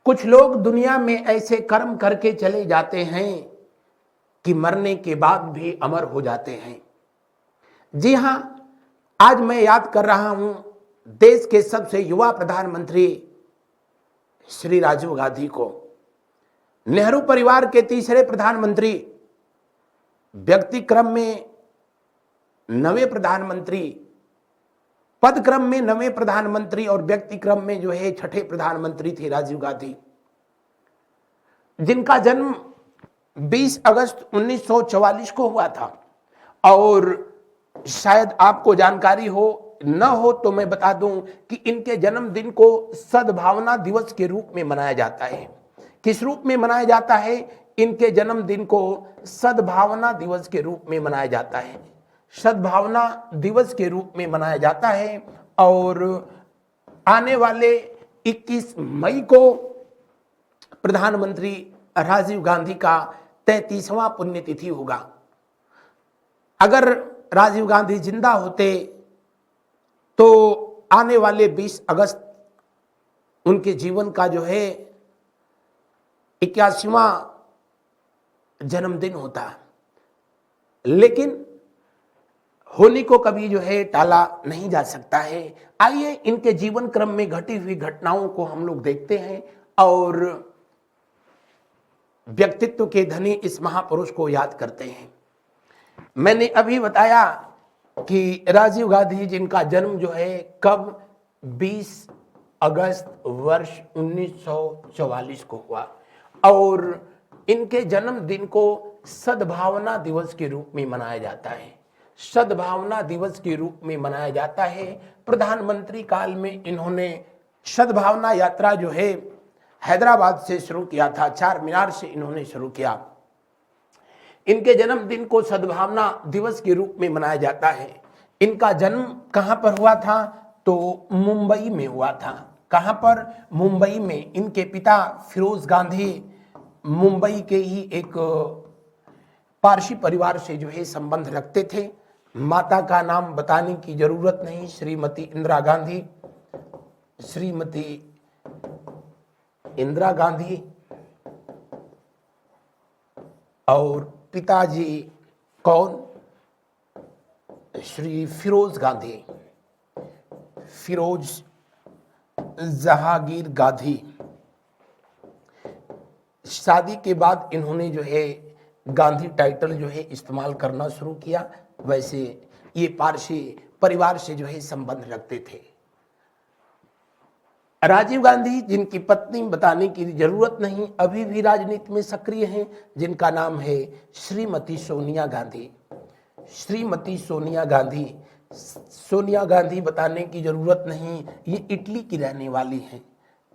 कुछ लोग दुनिया में ऐसे कर्म करके चले जाते हैं कि मरने के बाद भी अमर हो जाते हैं। जी हां, आज मैं याद कर रहा हूं देश के सबसे युवा प्रधानमंत्री श्री राजीव गांधी को। नेहरू परिवार के तीसरे प्रधानमंत्री, व्यक्ति क्रम में 9वें प्रधानमंत्री, पद क्रम में 9वें प्रधानमंत्री और व्यक्ति क्रम में जो है 6ठे प्रधानमंत्री थे राजीव गांधी, जिनका जन्म 20 अगस्त 1944 को हुआ था। और शायद आपको जानकारी हो न हो तो मैं बता दूं कि इनके जन्मदिन को सद्भावना दिवस के रूप में मनाया जाता है। किस रूप में मनाया जाता है? इनके जन्मदिन को सद्भावना दिवस के रूप में मनाया जाता है। सद्भावना दिवस के रूप में मनाया जाता है। और आने वाले 21 मई को प्रधानमंत्री राजीव गांधी का 33वां पुण्यतिथि होगा। अगर राजीव गांधी जिंदा होते तो आने वाले 20 अगस्त उनके जीवन का जो है 81वां जन्मदिन होता, लेकिन होली को कभी जो है टाला नहीं जा सकता है। आइए इनके जीवन क्रम में घटी हुई घटनाओं को हम लोग देखते हैं और व्यक्तित्व के धनी इस महापुरुष को याद करते हैं। मैंने अभी बताया कि राजीव गांधी जिनका जन्म जो है कब 20 अगस्त वर्ष 1944 को हुआ और इनके जन्मदिन को सद्भावना दिवस के रूप में मनाया जाता है। सद्भावना दिवस के रूप में मनाया जाता है। प्रधानमंत्री काल में इन्होंने सद्भावना यात्रा जो है हैदराबाद से शुरू किया था, चार मीनार से इन्होंने शुरू किया। इनके जन्मदिन को सद्भावना दिवस के रूप में मनाया जाता है। इनका जन्म कहां पर हुआ था? तो मुंबई में हुआ था। कहां पर? मुंबई में। इनके पिता फिरोज गांधी मुंबई के ही एक पारसी परिवार से जो है संबंध रखते थे। माता का नाम बताने की जरूरत नहीं, श्रीमती इंदिरा गांधी। श्रीमती इंदिरा गांधी और पिताजी कौन? श्री फिरोज गांधी, फिरोज जहांगीर गांधी। शादी के बाद इन्होंने जो है गांधी टाइटल जो है इस्तेमाल करना शुरू किया। वैसे ये पारसी परिवार से जो है संबंध रखते थे। राजीव गांधी जिनकी पत्नी बताने की जरूरत नहीं, अभी भी राजनीति में सक्रिय हैं, जिनका नाम है श्रीमती सोनिया गांधी। श्रीमती सोनिया गांधी। सोनिया गांधी बताने की जरूरत नहीं, ये इटली की रहने वाली हैं।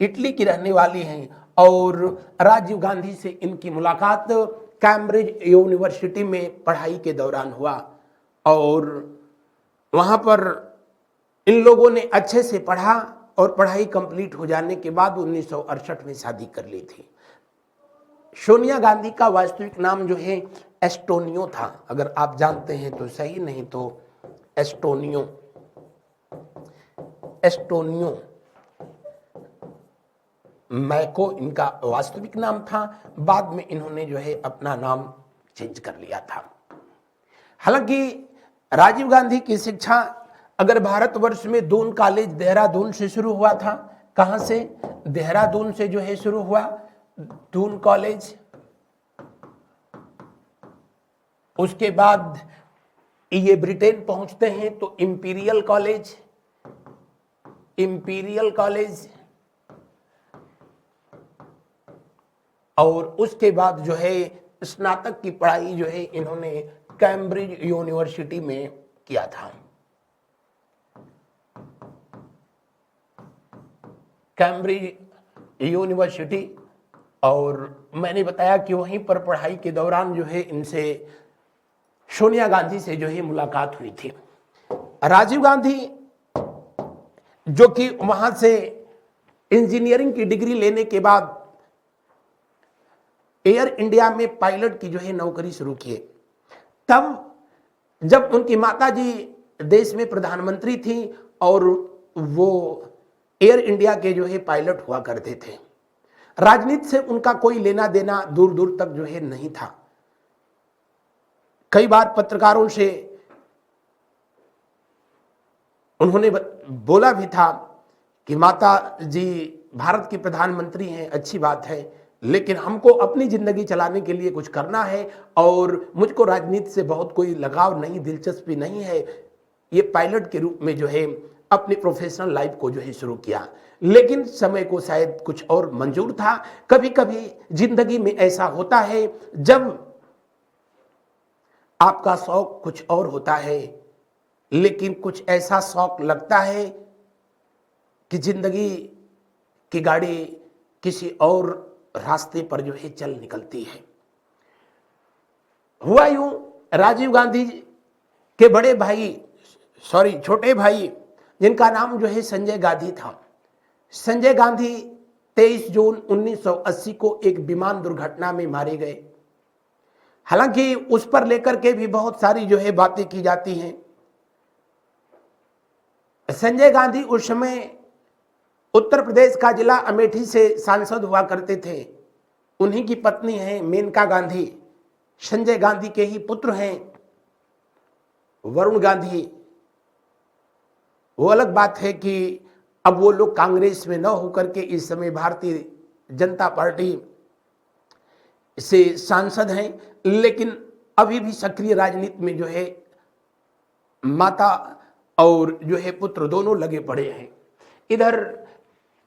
इटली की रहने वाली हैं और राजीव गांधी से इनकी मुलाकात कैम्ब्रिज यूनिवर्सिटी में पढ़ाई के दौरान हुआ और वहां पर इन लोगों ने अच्छे से पढ़ा और पढ़ाई कंप्लीट हो जाने के बाद 1968 में शादी कर ली थी। सोनिया गांधी का वास्तविक नाम जो है एस्टोनियो था। अगर आप जानते हैं तो सही, नहीं तो एस्टोनियो। एस्टोनियो मैको इनका वास्तविक नाम था। बाद में इन्होंने जो है अपना नाम चेंज कर लिया था। हालांकि राजीव गांधी की शिक्षा अगर भारतवर्ष में दून कॉलेज देहरादून से शुरू हुआ था। कहां से? देहरादून से जो है शुरू हुआ दून कॉलेज। उसके बाद ये ब्रिटेन पहुंचते हैं तो इंपीरियल कॉलेज, इंपीरियल कॉलेज। और उसके बाद जो है स्नातक की पढ़ाई जो है इन्होंने कैम्ब्रिज यूनिवर्सिटी में किया था। Cambridge university. और मैंने बताया कि वहीं पर पढ़ाई के दौरान जो है इनसे सोनिया गांधी से जो है मुलाकात हुई थी। राजीव गांधी जो कि वहां से इंजीनियरिंग की डिग्री लेने के बाद एयर इंडिया में पायलट की जो है नौकरी शुरू किए। तब जब उनकी माताजी देश में प्रधानमंत्री थी और वो एयर इंडिया के जो है पायलट हुआ करते थे। राजनीति से उनका कोई लेना देना दूर दूर तक जो है नहीं था। कई बार पत्रकारों से उन्होंने बोला भी था कि माता जी भारत की प्रधानमंत्री हैं, अच्छी बात है, लेकिन हमको अपनी जिंदगी चलाने के लिए कुछ करना है और मुझको राजनीति से बहुत कोई लगाव नहीं, दिलचस्पी नहीं है। ये पायलट के रूप में जो है अपनी प्रोफेशनल लाइफ को जो है शुरू किया, लेकिन समय को शायद कुछ और मंजूर था। कभी कभी जिंदगी में ऐसा होता है, जब आपका शौक कुछ और होता है, लेकिन कुछ ऐसा शौक लगता है कि जिंदगी की गाड़ी किसी और रास्ते पर जो है चल निकलती है। हुआ यूं, राजीव गांधी के बड़े भाई, छोटे भाई, जिनका नाम जो है संजय गांधी था। संजय गांधी 23 जून 1980 को एक विमान दुर्घटना में मारे गए। हालांकि उस पर लेकर के भी बहुत सारी जो है बातें की जाती हैं। संजय गांधी उस समय उत्तर प्रदेश का जिला अमेठी से सांसद हुआ करते थे। उन्हीं की पत्नी हैं मेनका गांधी, संजय गांधी के ही पुत्र हैं वरुण गांधी। वो अलग बात है कि अब वो लोग कांग्रेस में न होकर के इस समय भारतीय जनता पार्टी से सांसद हैं, लेकिन अभी भी सक्रिय राजनीति में जो है माता और जो है पुत्र दोनों लगे पड़े हैं। इधर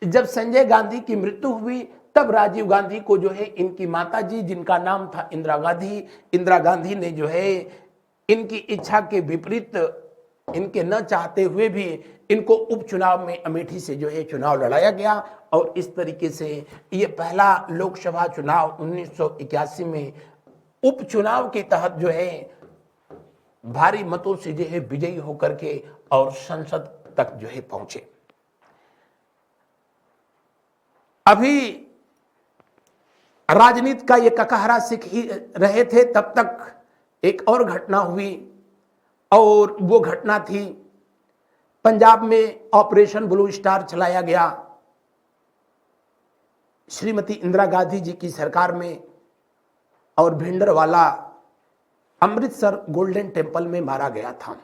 जब संजय गांधी की मृत्यु हुई, तब राजीव गांधी को जो है इनकी माता जी, जिनका नाम था इंदिरा गांधी ने जो है इनकी इच्छा के विपरीत, इनके न चाहते हुए भी इनको उपचुनाव में अमेठी से जो है चुनाव लड़ाया गया और इस तरीके से ये पहला लोकसभा चुनाव 1981 में उपचुनाव के तहत जो है भारी मतों से जो है विजयी होकर के और संसद तक जो है पहुंचे। अभी राजनीति का ये ककहरा सीख ही रहे थे, तब तक एक और घटना हुई और वो घटना थी पंजाब में ऑपरेशन ब्लू स्टार चलाया गया। श्रीमती इंदिरा गांधी जी की सरकार में और भिंडरवाला अमृतसर गोल्डन टेम्पल में मारा गया था।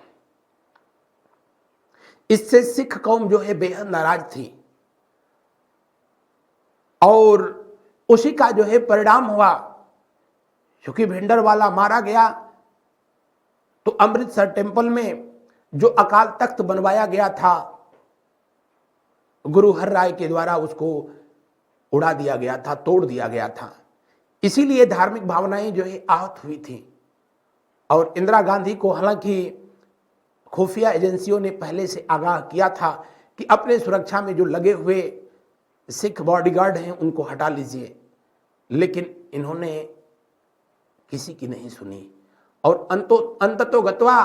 इससे सिख कौम जो है बेहद नाराज थी और उसी का जो है परिणाम हुआ, क्योंकि भिंडरवाला मारा गया तो अमृतसर टेम्पल में जो अकाल तख्त बनवाया गया था गुरु हर राय के द्वारा, उसको उड़ा दिया गया था, तोड़ दिया गया था। इसीलिए धार्मिक भावनाएं जो है आहत हुई थी और इंदिरा गांधी को हालांकि खुफिया एजेंसियों ने पहले से आगाह किया था कि अपने सुरक्षा में जो लगे हुए सिख बॉडीगार्ड हैं उनको हटा लीजिए, लेकिन इन्होंने किसी की नहीं सुनी और अंततोगत्वा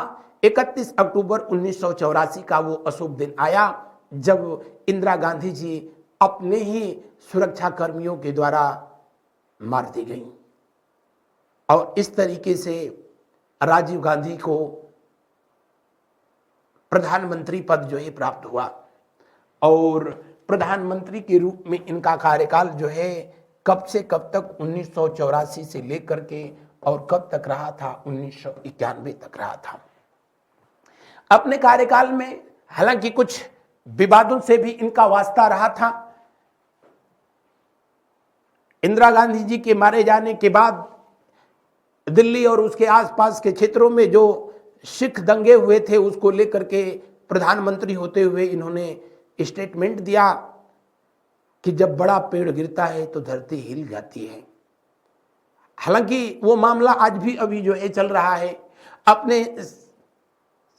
31 अक्टूबर 1984 का वो अशुभ दिन आया जब इंदिरा गांधी जी अपने ही सुरक्षा कर्मियों के द्वारा मार दी गई और इस तरीके से राजीव गांधी को प्रधानमंत्री पद जो है प्राप्त हुआ और प्रधानमंत्री के रूप में इनका कार्यकाल जो है कब से कब तक 1984 से लेकर के और कब तक रहा था, 1991 तक रहा था। अपने कार्यकाल में हालांकि कुछ विवादों से भी इनका वास्ता रहा था। इंदिरा गांधी जी के मारे जाने के बाद दिल्ली और उसके आसपास के क्षेत्रों में जो सिख दंगे हुए थे उसको लेकर के प्रधानमंत्री होते हुए इन्होंने स्टेटमेंट दिया कि जब बड़ा पेड़ गिरता है तो धरती हिल जाती है। हालांकि वो मामला आज भी अभी जो है चल रहा है। अपने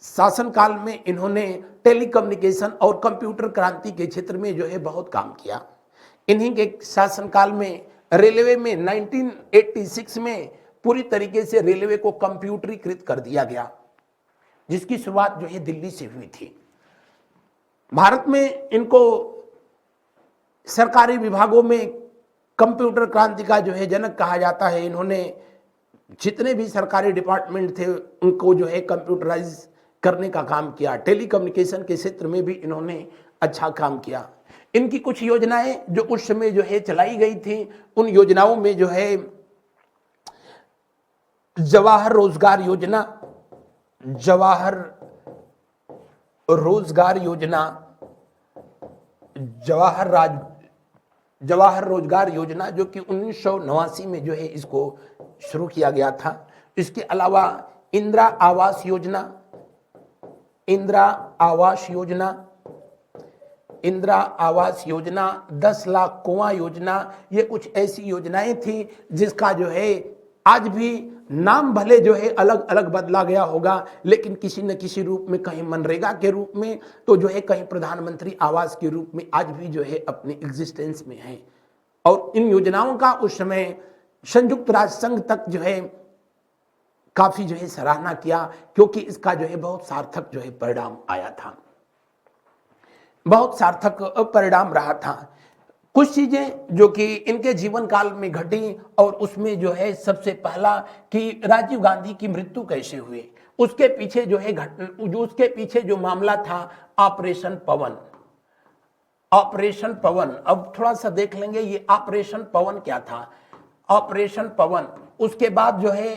शासनकाल में इन्होंने टेलीकम्युनिकेशन और कंप्यूटर क्रांति के क्षेत्र में जो है बहुत काम किया। इन्हीं के शासनकाल में रेलवे में 1986 में पूरी तरीके से रेलवे को कंप्यूटरीकृत कर दिया गया, जिसकी शुरुआत जो है दिल्ली से हुई थी। भारत में इनको सरकारी विभागों में कंप्यूटर क्रांति का जो है जनक कहा जाता है। इन्होंने जितने भी सरकारी डिपार्टमेंट थे उनको जो है कंप्यूटराइज करने का काम किया। टेलीकम्युनिकेशन के क्षेत्र में भी इन्होंने अच्छा काम किया। इनकी कुछ योजनाएं जो उस समय जो है चलाई गई थी, उन योजनाओं में जो है जवाहर रोजगार योजना, जवाहर रोजगार योजना, जवाहर रोजगार योजना जो कि 1989 में जो है इसको शुरू किया गया था। इसके अलावा इंदिरा आवास योजना, इंदिरा आवास योजना, इंदिरा आवास योजना, 10 लाख कुआं योजना, ये कुछ ऐसी योजनाएं थी जिसका जो है आज भी नाम भले जो है अलग अलग बदला गया होगा, लेकिन किसी न किसी रूप में, कहीं मनरेगा के रूप में तो जो है कहीं प्रधानमंत्री आवास के रूप में आज भी जो है अपने एग्जिस्टेंस में है। और इन योजनाओं का उस समय संयुक्त राष्ट्र संघ तक जो है काफी जो है सराहना किया, क्योंकि इसका जो है बहुत सार्थक जो है परिणाम आया था, बहुत सार्थक परिणाम रहा था। कुछ चीजें जो कि इनके जीवन काल में घटी, और उसमें जो है सबसे पहला कि राजीव गांधी की मृत्यु कैसे हुई, उसके पीछे जो है उसके पीछे जो मामला था ऑपरेशन पवन। ऑपरेशन पवन, अब थोड़ा सा देख लेंगे ये ऑपरेशन पवन क्या था। ऑपरेशन पवन, उसके बाद जो है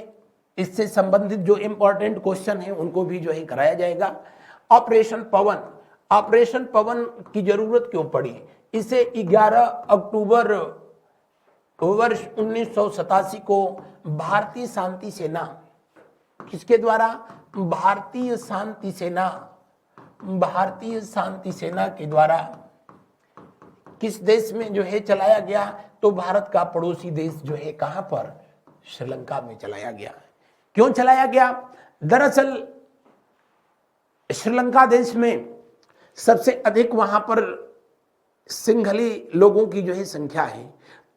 इससे संबंधित जो इंपॉर्टेंट क्वेश्चन है उनको भी जो है कराया जाएगा। ऑपरेशन पवन, ऑपरेशन पवन की जरूरत क्यों पड़ी? इसे 11 अक्टूबर वर्ष 1987 को भारतीय शांति सेना, किसके द्वारा? भारतीय शांति सेना, भारतीय शांति सेना के द्वारा किस देश में जो है चलाया गया? तो भारत का पड़ोसी देश जो है कहां पर? श्रीलंका में चलाया गया। क्यों चलाया गया? दरअसल श्रीलंका देश में सबसे अधिक वहां पर सिंहली लोगों की जो है संख्या है।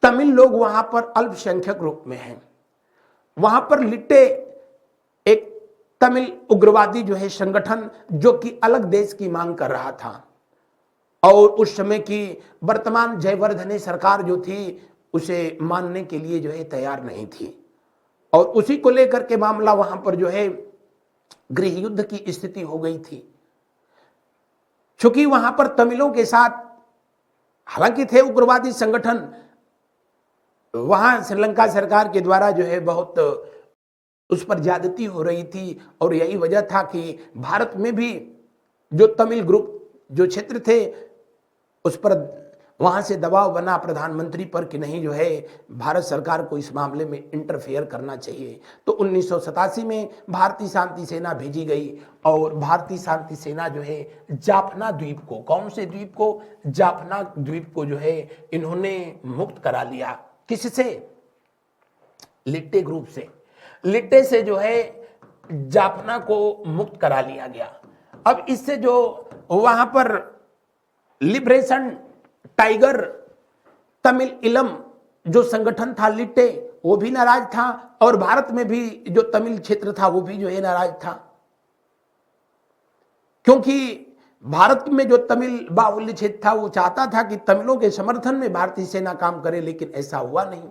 तमिल लोग वहां पर अल्पसंख्यक रूप में हैं। वहां पर लिट्टे एक तमिल उग्रवादी जो है संगठन, जो कि अलग देश की मांग कर रहा था, और उस समय की वर्तमान जयवर्धने सरकार जो थी उसे मानने के लिए जो है तैयार नहीं थी, और उसी को लेकर के मामला वहां पर जो है गृह युद्ध की स्थिति हो गई थी। चूंकि वहां पर तमिलों के साथ हालांकि थे उग्रवादी संगठन, वहां श्रीलंका सरकार के द्वारा जो है बहुत उस पर ज्यादती हो रही थी, और यही वजह था कि भारत में भी जो तमिल ग्रुप जो क्षेत्र थे उस पर वहां से दबाव बना प्रधानमंत्री पर कि नहीं जो है भारत सरकार को इस मामले में इंटरफेयर करना चाहिए। तो 1987 में भारतीय शांति सेना भेजी गई, और भारतीय शांति सेना जो है जाफना द्वीप को, कौन से द्वीप को? जाफना द्वीप को जो है इन्होंने मुक्त करा लिया। किससे? लिट्टे ग्रुप से। लिट्टे से जो है जाफना को मुक्त करा लिया गया। अब इससे जो वहां पर लिबरेशन टाइगर तमिल इलम जो संगठन था लिट्टे, वो भी नाराज था, और भारत में भी जो तमिल क्षेत्र था वो भी जो है नाराज था, क्योंकि भारत में जो तमिल बाहुल्य क्षेत्र था वो चाहता था कि तमिलों के समर्थन में भारतीय सेना काम करे, लेकिन ऐसा हुआ नहीं।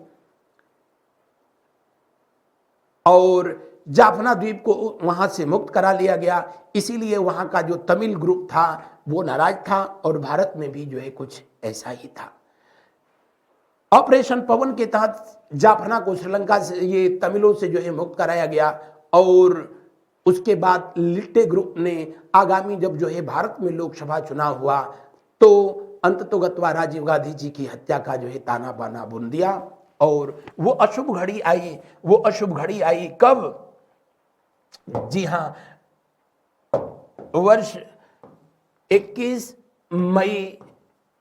और जाफना द्वीप को वहां से मुक्त करा लिया गया, इसीलिए वहां का जो तमिल ग्रुप था वो नाराज था, और भारत में भी जो है कुछ ऐसा ही था। ऑपरेशन पवन के तहत जाफना को श्रीलंका से, ये तमिलों से जो है मुक्त कराया गया, और उसके बाद लिट्टे ग्रुप ने आगामी जब जो है भारत में लोकसभा चुनाव हुआ तो अंततोगत्वा राजीव गांधी जी की हत्या का जो है ताना बाना बुन दिया, और वो अशुभ घड़ी आई। वो अशुभ घड़ी आई कब? जी हां, वर्ष 21 मई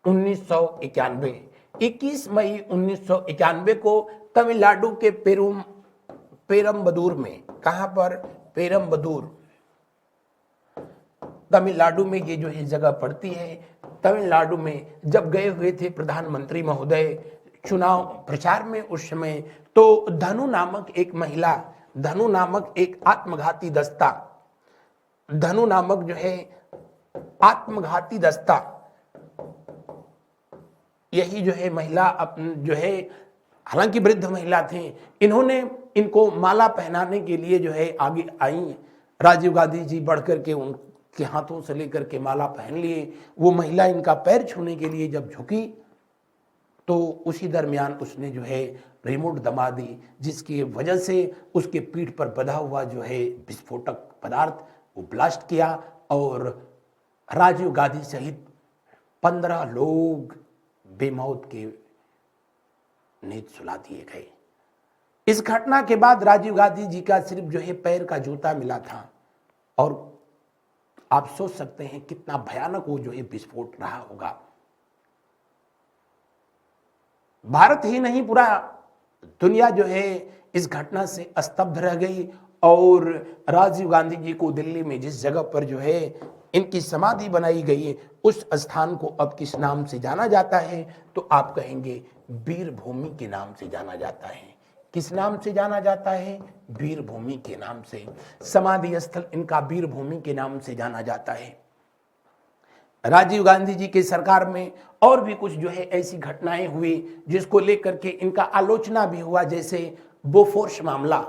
1991। 21 मई 1991 को तमिलनाडु के पेरम्बदूर में, कहां पर? पेरम्बदूर, तमिलनाडु में ये जो है जगह पड़ती है। तमिलनाडु में जब गए हुए थे प्रधानमंत्री महोदय चुनाव प्रचार में उस समय, तो धनु नामक एक महिला, धनु नामक एक आत्मघाती दस्ता, धनु नामक जो है आत्मघाती दस्ता, यही जो है महिला अपने जो है, हालांकि वृद्ध महिला थी, इन्होंने इनको माला पहनाने के लिए जो है आगे आई। राजीव गांधी जी बढ़ करके के हाथों से लेकर के माला पहन लिए। वो महिला इनका पैर छूने के लिए जब झुकी तो उसी दरमियान उसने जो है रिमोट दबा दी, जिसकी वजह से उसके पीठ पर बंधा हुआ जो है विस्फोटक पदार्थ वो ब्लास्ट किया और राजीव गांधी सहित 15 लोग बेमौत के नींद सुला दिए गए। इस घटना के बाद राजीव गांधी जी का सिर्फ जो है पैर का जूता मिला था और आप सोच सकते हैं कितना भयानक वो जो है विस्फोट रहा होगा। भारत ही नहीं पूरा दुनिया जो है इस घटना से स्तब्ध रह गई और राजीव गांधी जी को दिल्ली में जिस जगह पर जो है इनकी समाधि बनाई गई है उस स्थान को अब किस नाम से जाना जाता है, तो आप कहेंगे वीर भूमि के नाम से जाना जाता है। किस नाम से जाना जाता है? वीर भूमि के नाम से। समाधि स्थल इनका वीर भूमि के नाम से जाना जाता है। राजीव गांधी जी की सरकार में और भी कुछ जो है ऐसी घटनाएं हुई जिसको लेकर के इनका आलोचना भी हुआ, जैसे बोफोर्स मामला,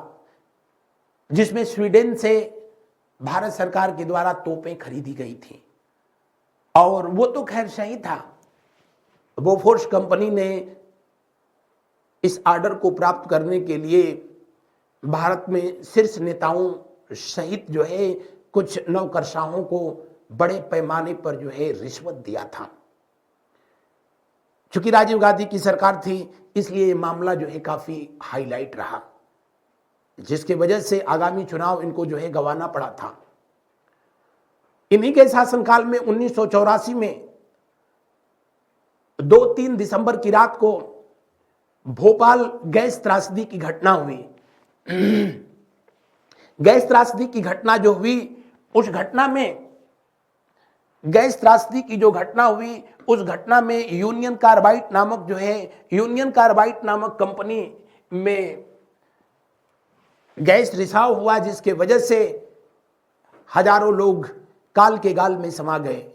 जिसमें स्वीडन से भारत सरकार के द्वारा तोपें खरीदी गई थी और वो तो खैर सही था। बोफोर्स कंपनी ने इस ऑर्डर को प्राप्त करने के लिए भारत में शीर्ष नेताओं सहित जो है कुछ नौकरशाहों को बड़े पैमाने पर जो है रिश्वत दिया था। चूंकि राजीव गांधी की सरकार थी इसलिए ये मामला जो है काफी हाईलाइट रहा, जिसके वजह से आगामी चुनाव इनको जो है गंवाना पड़ा था। इन्हीं के शासनकाल में 1984 में 2-3 दिसंबर की रात को भोपाल गैस त्रासदी की घटना हुई। गैस त्रासदी की घटना जो हुई उस घटना में गैस त्रासदी की जो घटना हुई उस घटना में यूनियन कार्बाइड नामक जो है यूनियन कार्बाइड नामक कंपनी में गैस रिसाव हुआ, जिसके वजह से हजारों लोग काल के गाल में समा गए।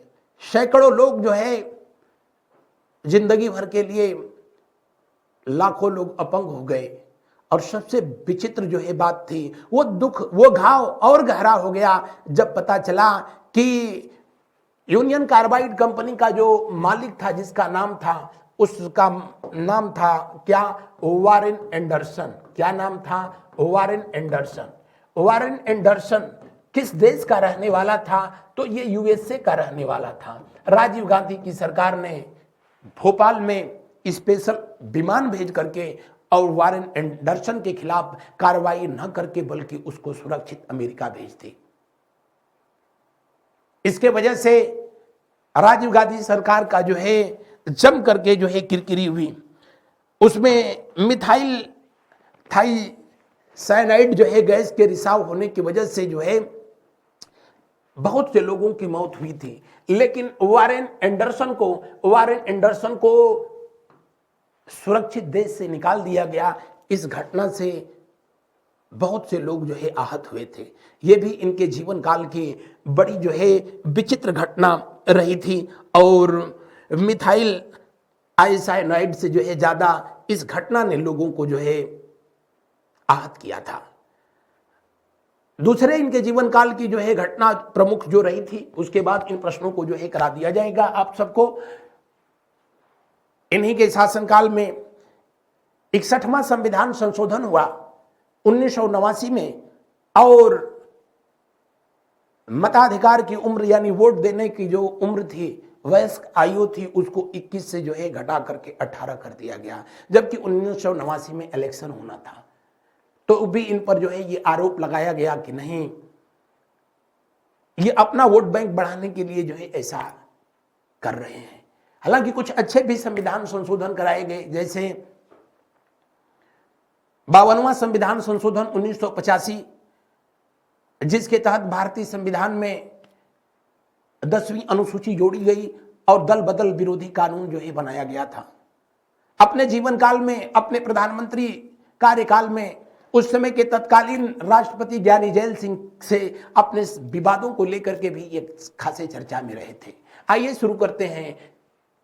सैकड़ों लोग जो है जिंदगी भर के लिए लाखों लोग अपंग हो गए। और सबसे विचित्र जो है बात थी वो दुख, वो घाव और गहरा हो गया जब पता चला कि यूनियन कार्बाइड कंपनी का जो मालिक था, जिसका नाम था, उसका नाम था क्या? Warren Anderson. क्या नाम था? Warren Anderson. वारेन एंडरसन किस देश का रहने वाला था? तो ये यूएसए का रहने वाला था। राजीव गांधी की सरकार ने भोपाल में स्पेशल विमान भेज करके और वारेन एंडरसन के खिलाफ कार्रवाई न करके बल्कि उसको सुरक्षित अमेरिका भेज दी। इसके वजह से राजीव गांधी सरकार का जो है जम करके जो है किरकिरी हुई। उसमें मिथाइल थाइसाइनाइड जो है गैस के रिसाव होने की वजह से जो है बहुत से लोगों की मौत हुई थी। लेकिन वारेन एंडरसन को सुरक्षित देश से निकाल दिया गया। इस घटना से बहुत से लोग जो है आहत हुए थे। ये भी इनके जीवन काल की बड़ी जो है विचित्र घटना रही थी और मिथाइल आइसाइनाइड से जो है ज्यादा इस घटना ने लोगों को जो है आहत किया था। दूसरे इनके जीवन काल की जो है घटना प्रमुख जो रही थी, उसके बाद इन प्रश्नों को जो है करा दिया जाएगा आप सबको। इन्हीं के शासनकाल में 61वां संविधान संशोधन हुआ 1989 में और मताधिकार की उम्र यानी वोट देने की जो उम्र थी, वयस्क आयु थी, उसको 21 से जो है घटा करके 18 कर दिया गया। जबकि 1989 में इलेक्शन होना था तो भी इन पर जो है ये आरोप लगाया गया कि नहीं, ये अपना वोट बैंक बढ़ाने के लिए जो है ऐसा कर रहे हैं। हालांकि कुछ अच्छे भी संविधान संशोधन कराए गए, जैसे 52वां संविधान संशोधन 1985, जिसके तहत भारतीय संविधान में 10वीं अनुसूची जोड़ी गई और दल बदल विरोधी कानून जो है बनाया गया था। अपने जीवन काल में, अपने प्रधानमंत्री कार्यकाल में उस समय के तत्कालीन राष्ट्रपति ज्ञानी जैल सिंह से अपने विवादों को लेकर के भी ये खासे चर्चा में रहे थे। आइए शुरू करते हैं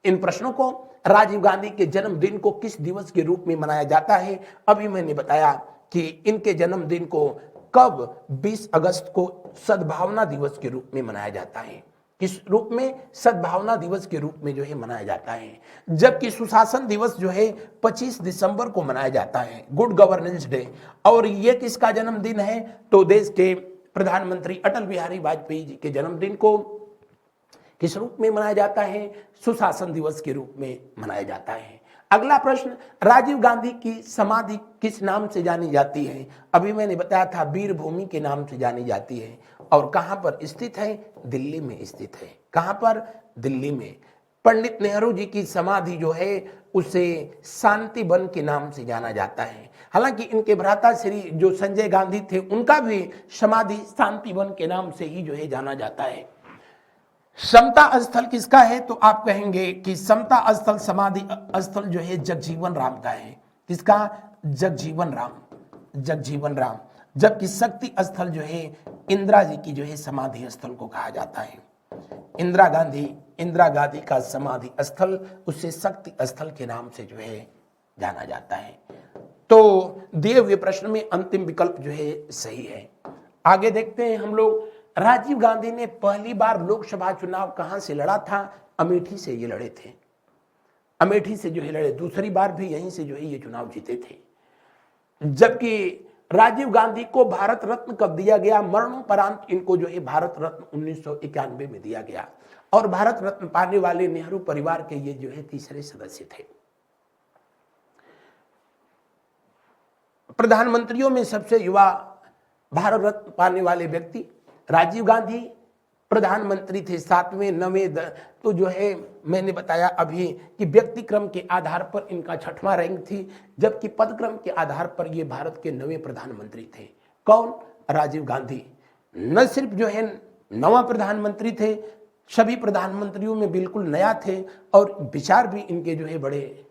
इन प्रश्नों को। राजीव गांधी के जन्मदिन को किस दिवस के रूप में मनाया जाता है? अभी मैंने बताया कि इनके जन्मदिन को कब 20 अगस्त को सद्भावना दिवस के रूप में मनाया जाता है? किस रूप में? सद्भावना दिवस के रूप में जो है मनाया जाता है। जबकि सुशासन दिवस जो है 25 दिसंबर को मनाया जाता है, गुड गवर्नेंस डे। और ये किसका जन्मदिन है? तो देश के प्रधानमंत्री अटल बिहारी वाजपेयी जी के जन्मदिन को किस रूप में मनाया जाता है? सुशासन दिवस के रूप में मनाया जाता है। अगला प्रश्न, राजीव गांधी की समाधि किस नाम से जानी जाती है? अभी मैंने बताया था वीर भूमि के नाम से जानी जाती है। और कहां पर स्थित है? दिल्ली में स्थित है। कहां पर? दिल्ली में। पंडित नेहरू जी की समाधि जो है उसे शांति वन के नाम से जाना जाता है। हालांकि इनके भ्राता श्री जो संजय गांधी थे उनका भी समाधि शांति वन के नाम से ही जो है जाना जाता है। समता स्थल किसका है? तो आप कहेंगे कि समता स्थल समाधि स्थल जो है जगजीवन राम का है। किसका? जगजीवन राम, जगजीवन राम। जबकि शक्ति स्थल जो है इंदिरा जी की जो है समाधि स्थल को कहा जाता है। इंदिरा गांधी का समाधि स्थल उसे शक्ति स्थल के नाम से जो है जाना जाता है। तो दिए हुए प्रश्न में अंतिम विकल्प जो है सही है। आगे देखते हैं हम लोग। राजीव गांधी ने पहली बार लोकसभा चुनाव कहां से लड़ा था? अमेठी से ये लड़े थे, अमेठी से जो है लड़े। दूसरी बार भी यहीं से जो है ये चुनाव जीते थे। जबकि राजीव गांधी को भारत रत्न कब दिया गया? मरणोपरांत इनको जो है भारत रत्न 1991 में दिया गया। और भारत रत्न पाने वाले नेहरू परिवार के ये जो है तीसरे सदस्य थे। प्रधानमंत्रियों में सबसे युवा भारत रत्न पाने वाले व्यक्ति राजीव गांधी प्रधानमंत्री थे 7वें 9वें। तो जो है मैंने बताया अभी कि व्यक्ति क्रम के आधार पर इनका 6वां रैंक थी, जबकि पद क्रम के आधार पर ये भारत के 9वें प्रधानमंत्री थे। कौन? राजीव गांधी। न सिर्फ जो है 9वां प्रधानमंत्री थे, सभी प्रधानमंत्रियों में बिल्कुल नया थे और विचार भी इनके जो है बड़े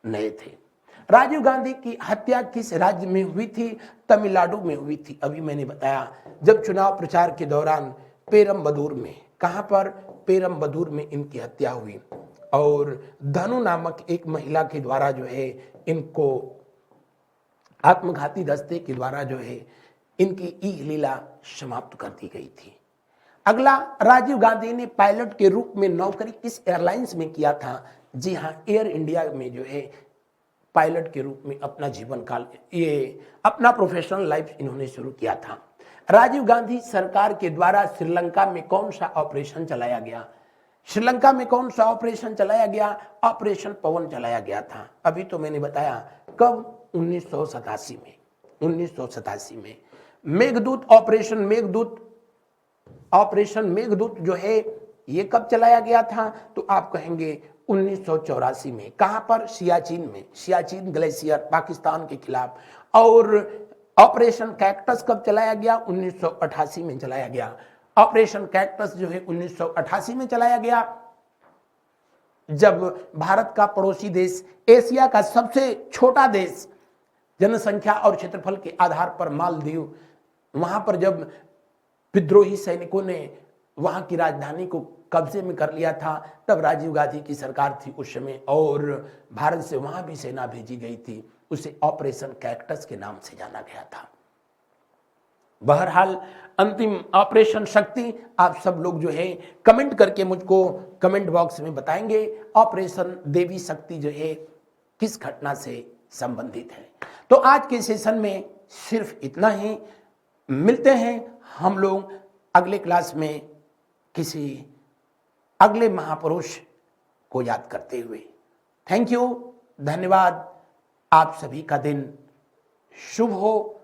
नए थे। राजीव गांधी की हत्या किस राज्य में हुई थी? तमिलनाडु में हुई थी। अभी मैंने बताया जब चुनाव प्रचार के दौरान पेरम्बदूर में, कहां पर? पेरम्बदूर में इनकी हत्या हुई। और धनु नामक एक महिला के द्वारा जो है इनको आत्मघाती दस्ते के द्वारा जो है इनकी ई लीला समाप्त कर दी गई थी। अगला, राजीव गांधी ने पायलट के रूप में नौकरी किस एयरलाइंस में किया था? जी हां, एयर इंडिया में जो है पायलट के रूप में अपना जीवन काल, ये अपना प्रोफेशनल लाइफ इन्होंने शुरू किया था। राजीव गांधी सरकार के द्वारा श्रीलंका में कौन सा ऑपरेशन चलाया गया? श्रीलंका में कौन सा ऑपरेशन चलाया गया? ऑपरेशन पवन चलाया गया था। अभी तो मैंने बताया कब? 1987 में। 1987 में मेघदूत ऑपरेशन मेघदूत जो है ये कब चलाया गया था? तो आप कहेंगे 1984 में। कहां पर? सियाचिन में। सियाचिन ग्लेशियर पाकिस्तान के खिलाफ। और ऑपरेशन कैक्टस कब चलाया गया? 1988 में चलाया गया। ऑपरेशन कैक्टस जो है 1988 में चलाया गया, जब भारत का पड़ोसी देश, एशिया का सबसे छोटा देश जनसंख्या और क्षेत्रफल के आधार पर मालदीव, वहां पर जब विद्रोही सैनिकों ने वहां की राजधानी को कब्जे में कर लिया था, तब राजीव गांधी की सरकार थी उस समय और भारत से वहां भी सेना भेजी गई थी। उसे ऑपरेशन कैक्टस के नाम से जाना गया था। बहरहाल अंतिम ऑपरेशन शक्ति आप सब लोग जो है कमेंट करके मुझको कमेंट बॉक्स में बताएंगे ऑपरेशन देवी शक्ति जो है किस घटना से संबंधित है। तो आज के सेशन में सिर्फ इतना ही। मिलते हैं हम लोग अगले क्लास में किसी अगले महापुरुष को याद करते हुए। थैंक यू, धन्यवाद। आप सभी का दिन शुभ हो।